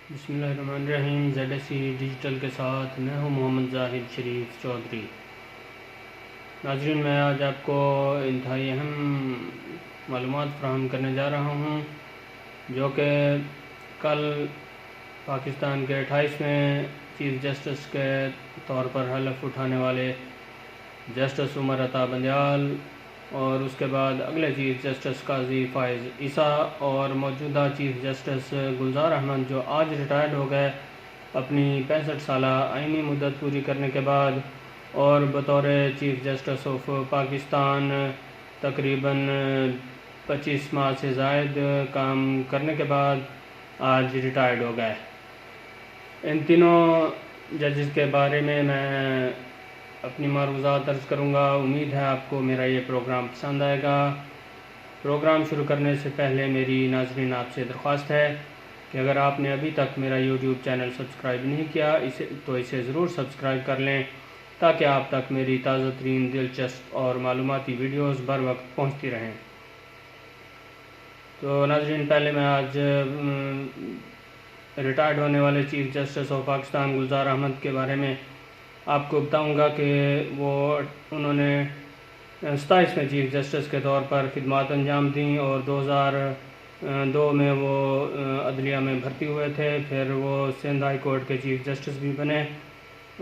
بسم اللہ الرحمن الرحیم۔ ZSC ڈیجیٹل کے ساتھ میں ہوں محمد زاہد شریف چودھری۔ ناظرین، میں آج آپ کو انتہائی اہم معلومات فراہم کرنے جا رہا ہوں جو کہ کل پاکستان کے 28ویں چیف جسٹس کے طور پر حلف اٹھانے والے جسٹس عمر عطا بندیال اور اس کے بعد اگلے چیف جسٹس قاضی فائز عیسیٰ اور موجودہ چیف جسٹس گلزار احمد جو آج ریٹائرڈ ہو گئے اپنی 65 سالہ آئینی مدت پوری کرنے کے بعد، اور بطور چیف جسٹس آف پاکستان تقریباً 25 ماہ سے زائد کام کرنے کے بعد آج ریٹائرڈ ہو گئے۔ ان تینوں ججز کے بارے میں اپنی معروضات عرض کروں گا۔ امید ہے آپ کو میرا یہ پروگرام پسند آئے گا۔ پروگرام شروع کرنے سے پہلے میری ناظرین آپ سے درخواست ہے کہ اگر آپ نے ابھی تک میرا یوٹیوب چینل سبسکرائب نہیں کیا تو اسے ضرور سبسکرائب کر لیں تاکہ آپ تک میری تازہ ترین دلچسپ اور معلوماتی ویڈیوز بر وقت پہنچتی رہیں۔ تو ناظرین، پہلے میں آج ریٹائرڈ ہونے والے chief justice of Pakistan Gulzar Ahmed کے بارے میں آپ کو بتاؤں گا کہ انہوں نے 27ویں چیف جسٹس کے طور پر خدمات انجام دیں اور 2002 میں وہ عدلیہ میں بھرتی ہوئے تھے۔ پھر وہ سندھ ہائی کورٹ کے چیف جسٹس بھی بنے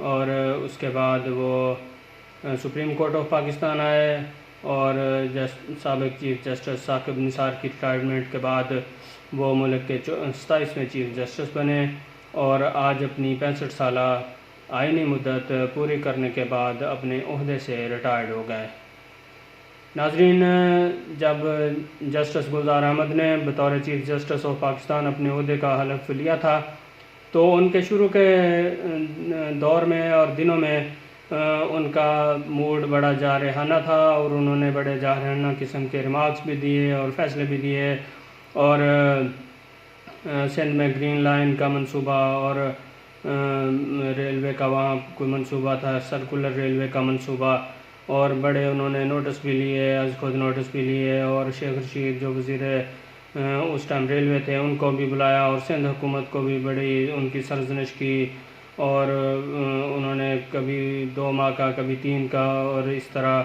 اور اس کے بعد وہ سپریم کورٹ آف پاکستان آئے اور سابق چیف جسٹس ثاقب نثار کی ریٹائرمنٹ کے بعد وہ ملک کے 27ویں چیف جسٹس بنے اور آج اپنی 65 سالہ آئینی مدت پوری کرنے کے بعد اپنے عہدے سے ریٹائرڈ ہو گئے۔ ناظرین، جب جسٹس گلزار احمد نے بطور چیف جسٹس آف پاکستان اپنے عہدے کا حلف لیا تھا تو ان کے شروع کے دور میں اور دنوں میں ان کا موڈ بڑا جارحانہ تھا اور انہوں نے بڑے جارحانہ قسم کے ریمارکس بھی دیے اور فیصلے بھی دیے، اور سندھ میں گرین لائن کا منصوبہ اور ریلوے کا وہاں کوئی منصوبہ تھا، سرکولر ریلوے کا منصوبہ، اور بڑے انہوں نے نوٹس بھی لیے، از خود نوٹس بھی لیے، اور شیخ رشید جو وزیر اس ٹائم ریلوے تھے ان کو بھی بلایا اور سندھ حکومت کو بھی بڑی ان کی سرزنش کی، اور انہوں نے کبھی 2 ماہ کا کبھی 3 کا اور اس طرح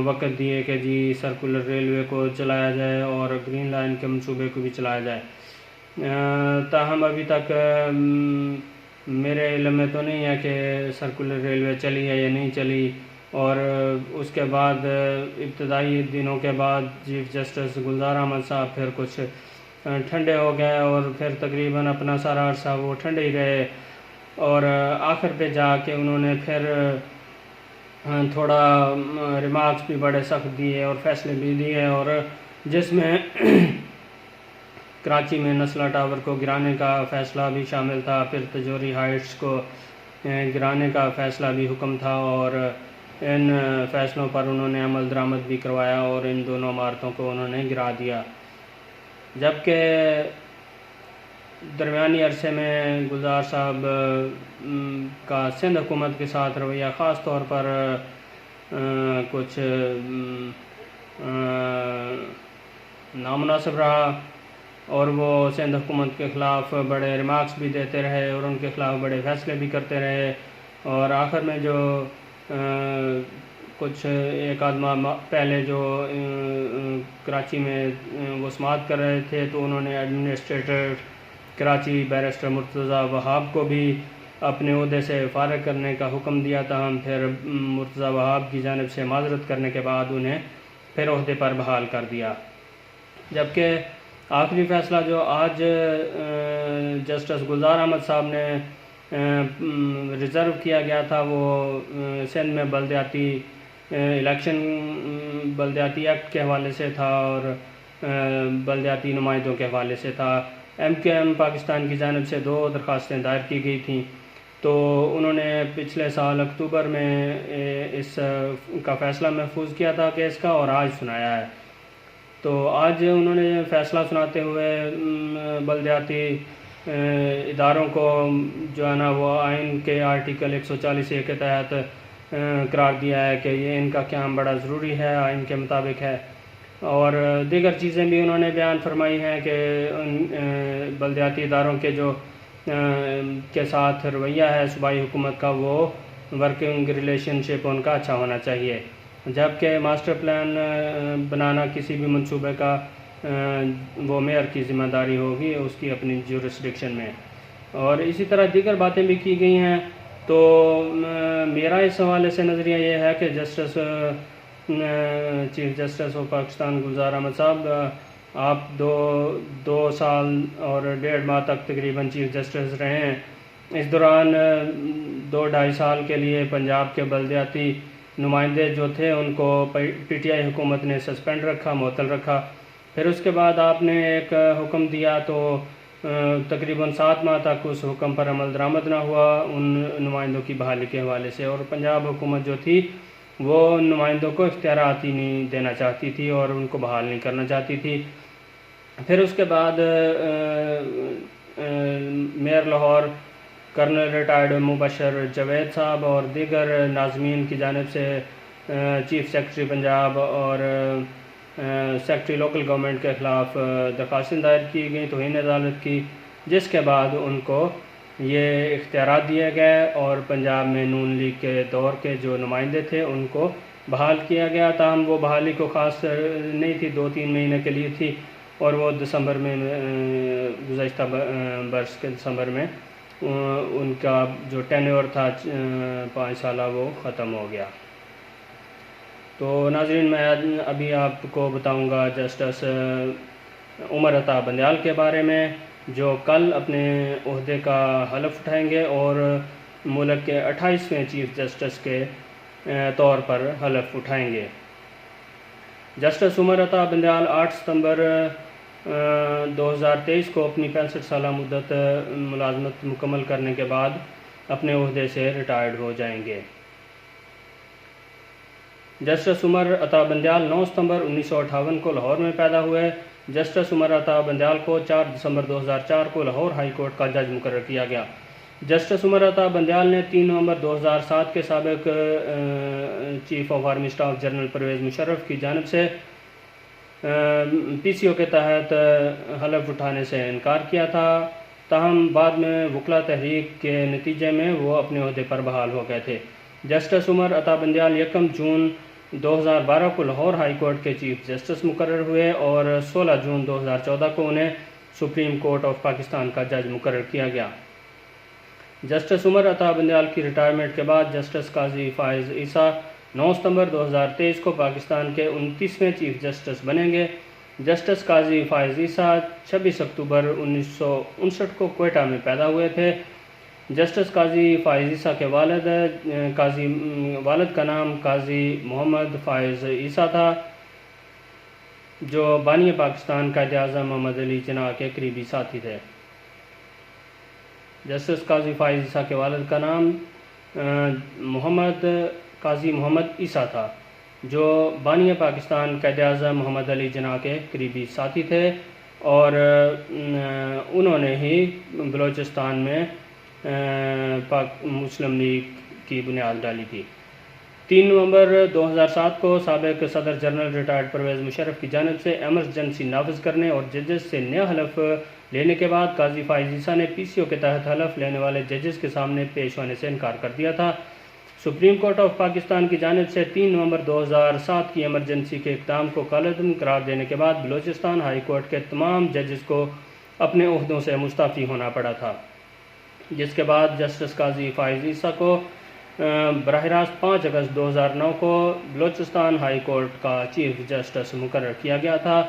وقت دیے کہ جی سرکولر ریلوے کو چلایا جائے اور گرین لائن کے منصوبے کو بھی چلایا جائے۔ تاہم ابھی تک میرے علم میں تو نہیں ہے کہ سرکولر ریلوے چلی ہے یا نہیں چلی، اور اس کے بعد ابتدائی دنوں کے بعد چیف جسٹس گلزار احمد صاحب پھر کچھ ٹھنڈے ہو گئے اور پھر تقریباً اپنا سارا عرصہ وہ ٹھنڈے ہی رہے، اور آخر پہ جا کے انہوں نے پھر تھوڑا ریمارکس بھی بڑے سخت دیے اور فیصلے بھی دیے، اور جس میں کراچی میں نسلہ ٹاور کو گرانے کا فیصلہ بھی شامل تھا، پھر تجوری ہائٹس کو گرانے کا فیصلہ بھی حکم تھا، اور ان فیصلوں پر انہوں نے عمل درآمد بھی کروایا اور ان دونوں عمارتوں کو انہوں نے گرا دیا۔ جبکہ درمیانی عرصے میں گلزار صاحب کا سندھ حکومت کے ساتھ رویہ خاص طور پر کچھ نامناسب رہا، اور وہ سندھ حکومت کے خلاف بڑے ریمارکس بھی دیتے رہے اور ان کے خلاف بڑے فیصلے بھی کرتے رہے، اور آخر میں جو کچھ ایک آدھ ماہ پہلے جو کراچی میں وہ سماعت کر رہے تھے تو انہوں نے ایڈمنسٹریٹر کراچی بیرسٹر مرتضیٰ وہاب کو بھی اپنے عہدے سے فارغ کرنے کا حکم دیا تھا، ہم پھر مرتضیٰ وہاب کی جانب سے معذرت کرنے کے بعد انہیں پھر عہدے پر بحال کر دیا۔ جبکہ آخری فیصلہ جو آج جسٹس گلزار احمد صاحب نے ریزرو کیا گیا تھا وہ سندھ میں بلدیاتی الیکشن بلدیاتی ایکٹ کے حوالے سے تھا اور بلدیاتی نمائندوں کے حوالے سے تھا۔ MKM پاکستان کی جانب سے 2 درخواستیں دائر کی گئی تھیں، تو انہوں نے پچھلے سال اکتوبر میں اس کا فیصلہ محفوظ کیا تھا کیس کا، اور آج سنایا ہے۔ تو آج انہوں نے فیصلہ سناتے ہوئے بلدیاتی اداروں کو جو ہے نا وہ آئین کے آرٹیکل 140A کے تحت قرار دیا ہے کہ یہ ان کا قیام بڑا ضروری ہے، آئین کے مطابق ہے، اور دیگر چیزیں بھی انہوں نے بیان فرمائی ہیں کہ بلدیاتی اداروں کے جو کے ساتھ رویہ ہے صوبائی حکومت کا، وہ ورکنگ ریلیشن شپ ان کا اچھا ہونا چاہیے، جبکہ ماسٹر پلان بنانا کسی بھی منصوبے کا وہ میئر کی ذمہ داری ہوگی اس کی اپنی جورسڈکشن میں۔ اور اسی طرح دیگر باتیں بھی کی گئی ہیں۔ تو میرا اس حوالے سے نظریہ یہ ہے کہ chief justice of Pakistan Gulzar Ahmed صاحب، آپ دو سال اور 1.5 ماہ تک تقریباً چیف جسٹس رہے ہیں۔ اس دوران 2-2.5 سال کے لیے پنجاب کے بلدیاتی نمائندے جو تھے ان کو پی ٹی آئی حکومت نے سسپینڈ رکھا، معطل رکھا۔ پھر اس کے بعد آپ نے ایک حکم دیا تو تقریباً 7 ماہ تک اس حکم پر عمل درآمد نہ ہوا ان نمائندوں کی بحالی کے حوالے سے، اور پنجاب حکومت جو تھی وہ نمائندوں کو اختیارات ہی نہیں دینا چاہتی تھی اور ان کو بحال نہیں کرنا چاہتی تھی۔ پھر اس کے بعد میئر لاہور کرنل ریٹائرڈ مبشر جاوید صاحب اور دیگر ناظمین کی جانب سے چیف سیکرٹری پنجاب اور سیکرٹری لوکل گورنمنٹ کے خلاف درخواستیں دائر کی گئیں توہین عدالت کی، جس کے بعد ان کو یہ اختیارات دیے گئے اور پنجاب میں نون لیگ کے دور کے جو نمائندے تھے ان کو بحال کیا گیا۔ تاہم وہ بحالی کو خاص نہیں تھی، 2-3 مہینے کے لیے تھی، اور وہ دسمبر میں گزشتہ برس کے دسمبر میں ان کا جو ٹینیور تھا 5 سالہ وہ ختم ہو گیا۔ تو ناظرین، میں ابھی آپ کو بتاؤں گا جسٹس عمر عطا بندیال کے بارے میں، جو کل اپنے عہدے کا حلف اٹھائیں گے اور ملک کے 28ویں چیف جسٹس کے طور پر حلف اٹھائیں گے۔ جسٹس عمر عطا بندیال 8 ستمبر 2023 کو اپنی 65 سالہ مدت ملازمت مکمل کرنے کے بعد اپنے عہدے سے ریٹائرڈ ہو جائیں گے۔ جسٹس عمر عطا بندیال 9 ستمبر 1958 کو لاہور میں پیدا ہوئے۔ جسٹس عمر عطا بندیال کو 4 دسمبر 2004 کو لاہور ہائی کورٹ کا جج مقرر کیا گیا۔ جسٹس عمر عطا بندیال نے 3 نومبر 2007 کے سابق chief of army staff general Pervez Musharraf کی جانب سے پی سی او کے تحت حلف اٹھانے سے انکار کیا تھا، تاہم بعد میں وکلا تحریک کے نتیجے میں وہ اپنے عہدے پر بحال ہو گئے تھے۔ جسٹس عمر عطا بندیال 1 جون 2012 کو لاہور ہائی کورٹ کے چیف جسٹس مقرر ہوئے اور 16 جون 2014 کو انہیں سپریم کورٹ آف پاکستان کا جج مقرر کیا گیا۔ جسٹس عمر عطا بندیال کی ریٹائرمنٹ کے بعد جسٹس قاضی فائز عیسیٰ 9 ستمبر 2023 کو پاکستان کے 29ویں چیف جسٹس بنیں گے۔ جسٹس قاضی فائز عیسیٰ 26 اکتوبر 1959 کو کوئٹہ میں پیدا ہوئے تھے۔ جسٹس قاضی فائز عیسیٰ کے والد کا نام قاضی محمد فائز عیسیٰ تھا، جو بانی پاکستان قائد اعظم محمد علی جناح کے قریبی ساتھی تھے۔ جسٹس قاضی فائز عیسیٰ کے والد کا نام قاضی محمد عیسیٰ تھا، جو بانی پاکستان قائد اعظم محمد علی جناح کے قریبی ساتھی تھے، اور انہوں نے ہی بلوچستان میں مسلم لیگ کی بنیاد ڈالی تھی۔ 3 نومبر 2007 کو سابق صدر جنرل ریٹائرڈ پرویز مشرف کی جانب سے ایمرجنسی نافذ کرنے اور ججز سے نیا حلف لینے کے بعد قاضی فائز عیسیٰ نے پی سی او کے تحت حلف لینے والے ججز کے سامنے پیش ہونے سے انکار کر دیا تھا۔ سپریم کورٹ آف پاکستان کی جانب سے 3 نومبر 2007 کی ایمرجنسی کے اقدام کو کالعدم قرار دینے کے بعد بلوچستان ہائی کورٹ کے تمام ججز کو اپنے عہدوں سے مستعفی ہونا پڑا تھا، جس کے بعد جسٹس قاضی فائز عیسیٰ کو براہ راست 5 اگست 2009 کو بلوچستان ہائی کورٹ کا چیف جسٹس مقرر کیا گیا تھا،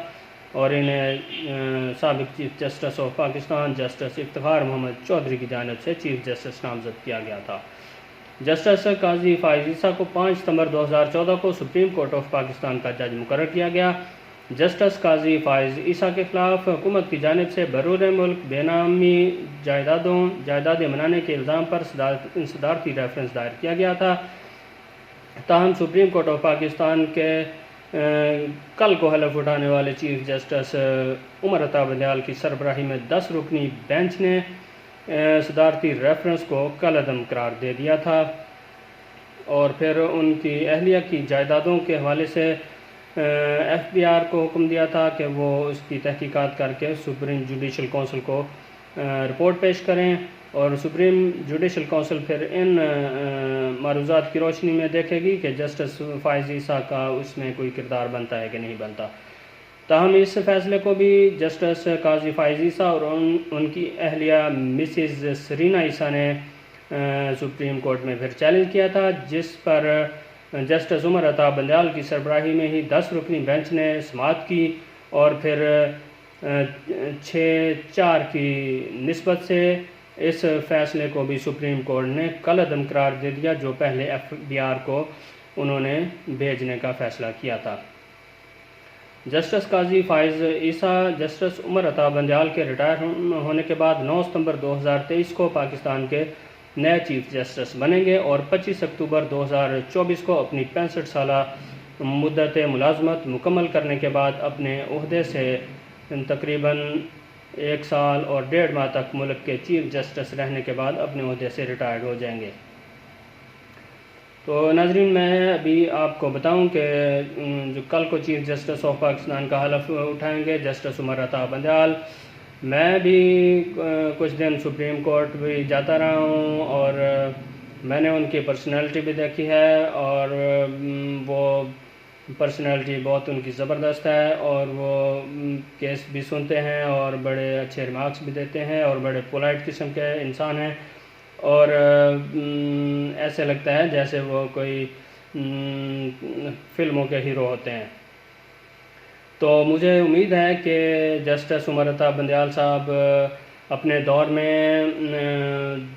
اور انہیں سابق chief justice of Pakistan justice Iftikhar Muhammad Chaudhry کی جانب سے چیف جسٹس نامزد کیا گیا تھا۔ جسٹس قاضی فائز عیسیٰ کو 5 ستمبر 2014 کو سپریم کورٹ آف پاکستان کا جج مقرر کیا گیا۔ جسٹس قاضی فائز عیسیٰ کے خلاف حکومت کی جانب سے بیرون ملک بے نامی جائیدادیں بنانے کے الزام پر صدارتی ریفرنس دائر کیا گیا تھا، تاہم سپریم کورٹ آف پاکستان کے کل کو حلف اٹھانے والے چیف جسٹس عمر عطا بندیال کی سربراہی میں 10 رکنی بینچ نے صدارتی ریفرنس کو کالعدم قرار دے دیا تھا، اور پھر ان کی اہلیہ کی جائیدادوں کے حوالے سے ایف بی آر کو حکم دیا تھا کہ وہ اس کی تحقیقات کر کے سپریم جوڈیشل کونسل کو رپورٹ پیش کریں اور سپریم جوڈیشل کونسل پھر ان معروضات کی روشنی میں دیکھے گی کہ جسٹس فائز عیسیٰ کا اس میں کوئی کردار بنتا ہے کہ نہیں بنتا۔ تاہم اس فیصلے کو بھی جسٹس قاضی فائز عیسیٰ اور ان کی اہلیہ مسز سرینا عیسیٰ نے سپریم کورٹ میں پھر چیلنج کیا تھا، جس پر جسٹس عمر عطا بندیال کی سربراہی میں ہی 10 رکنی بینچ نے سماعت کی اور پھر 6-4 کی نسبت سے اس فیصلے کو بھی سپریم کورٹ نے کالعدم قرار دے دیا، جو پہلے FBR کو انہوں نے بھیجنے کا فیصلہ کیا تھا۔ جسٹس قاضی فائز عیسیٰ جسٹس عمر عطا بندیال کے ریٹائر ہونے کے بعد 9 ستمبر 2023 کو پاکستان کے نئے چیف جسٹس بنیں گے اور 25 اکتوبر 2024 کو اپنی 65 سالہ مدت ملازمت مکمل کرنے کے بعد اپنے عہدے سے تقریباً 1 سال اور 1.5 ماہ تک ملک کے چیف جسٹس رہنے کے بعد اپنے عہدے سے ریٹائرڈ ہو جائیں گے۔ تو ناظرین، میں ابھی آپ کو بتاؤں کہ جو کل کو چیف جسٹس آف پاکستان کا حلف اٹھائیں گے جسٹس عمر عطا بندیال، میں بھی کچھ دن سپریم کورٹ بھی جاتا رہا ہوں اور میں نے ان کی پرسنالٹی بھی دیکھی ہے اور وہ پرسنالٹی بہت ان کی زبردست ہے اور وہ کیس بھی سنتے ہیں اور بڑے اچھے ریمارکس بھی دیتے ہیں اور بڑے پولائٹ قسم کے انسان ہیں اور ایسے لگتا ہے جیسے وہ کوئی فلموں کے ہیرو ہوتے ہیں۔ تو مجھے امید ہے کہ جسٹس عمر عطا بندیال صاحب اپنے دور میں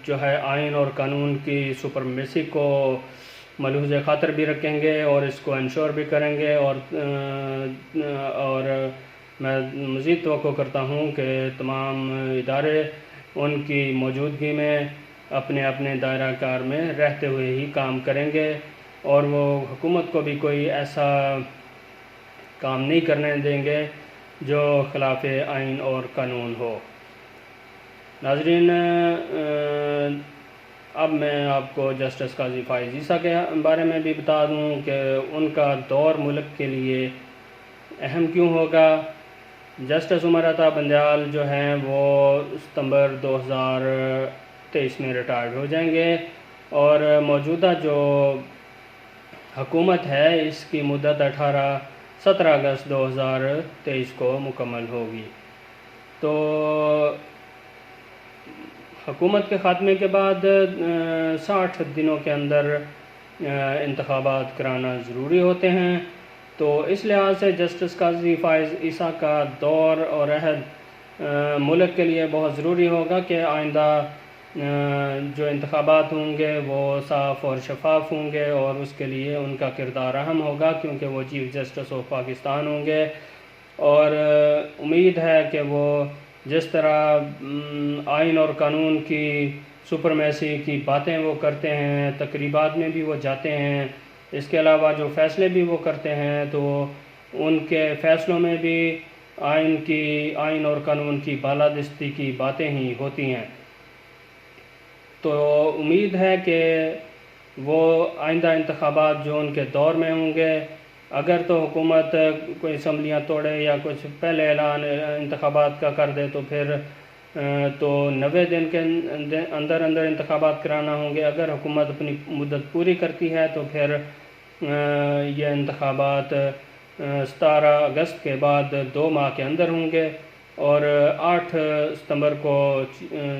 جو ہے آئین اور قانون کی سپرمیسی کو ملحوظ خاطر بھی رکھیں گے اور اس کو انشور بھی کریں گے اور میں مزید توقع کرتا ہوں کہ تمام ادارے ان کی موجودگی میں اپنے دائرہ کار میں رہتے ہوئے ہی کام کریں گے اور وہ حکومت کو بھی کوئی ایسا کام نہیں کرنے دیں گے جو خلاف آئین اور قانون ہو۔ ناظرین، اب میں آپ کو جسٹس قاضی فائز عیسیٰ کے بارے میں بھی بتا دوں کہ ان کا دور ملک کے لیے اہم کیوں ہوگا۔ جسٹس عمر عطا بندیال جو ہیں وہ ستمبر 2023 میں ریٹائرڈ ہو جائیں گے اور موجودہ جو حکومت ہے اس کی مدت 17 اگست 2023 کو مکمل ہوگی۔ تو حکومت کے خاتمے کے بعد 60 دنوں کے اندر انتخابات کرانا ضروری ہوتے ہیں، تو اس لحاظ سے جسٹس قاضی فائز عیسیٰ کا دور اور عہد ملک کے لیے بہت ضروری ہوگا کہ آئندہ جو انتخابات ہوں گے وہ صاف اور شفاف ہوں گے اور اس کے لیے ان کا کردار اہم ہوگا کیونکہ وہ چیف جسٹس آف پاکستان ہوں گے اور امید ہے کہ وہ جس طرح آئین اور قانون کی سپرمیسی کی باتیں وہ کرتے ہیں، تقریبات میں بھی وہ جاتے ہیں، اس کے علاوہ جو فیصلے بھی وہ کرتے ہیں تو ان کے فیصلوں میں بھی آئین اور قانون کی بالادستی کی باتیں ہی ہوتی ہیں۔ تو امید ہے کہ وہ آئندہ انتخابات جو ان کے دور میں ہوں گے، اگر تو حکومت کوئی اسمبلیاں توڑے یا کچھ پہلے اعلان انتخابات کا کر دے تو پھر تو 90 دن کے اندر انتخابات کرانا ہوں گے۔ اگر حکومت اپنی مدت پوری کرتی ہے تو پھر یہ انتخابات 17 اگست کے بعد 2 ماہ کے اندر ہوں گے اور 8 ستمبر کو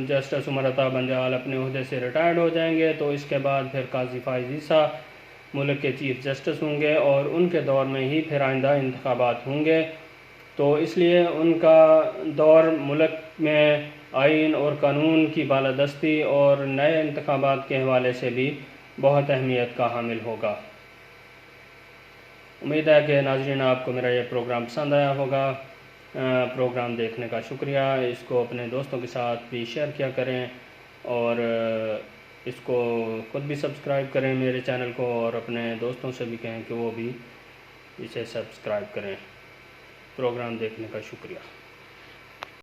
جسٹس عمر عطا بندیال اپنے عہدے سے ریٹائرڈ ہو جائیں گے، تو اس کے بعد پھر قاضی فائز عیسیٰ ملک کے چیف جسٹس ہوں گے اور ان کے دور میں ہی پھر آئندہ انتخابات ہوں گے۔ تو اس لیے ان کا دور ملک میں آئین اور قانون کی بالادستی اور نئے انتخابات کے حوالے سے بھی بہت اہمیت کا حامل ہوگا۔ امید ہے کہ ناظرین آپ کو میرا یہ پروگرام پسند آیا ہوگا۔ پروگرام دیکھنے کا شکریہ۔ اس کو اپنے دوستوں کے ساتھ بھی شیئر کیا کریں اور اس کو خود بھی سبسکرائب کریں میرے چینل کو اور اپنے دوستوں سے بھی کہیں کہ وہ بھی اسے سبسکرائب کریں۔ پروگرام دیکھنے کا شکریہ۔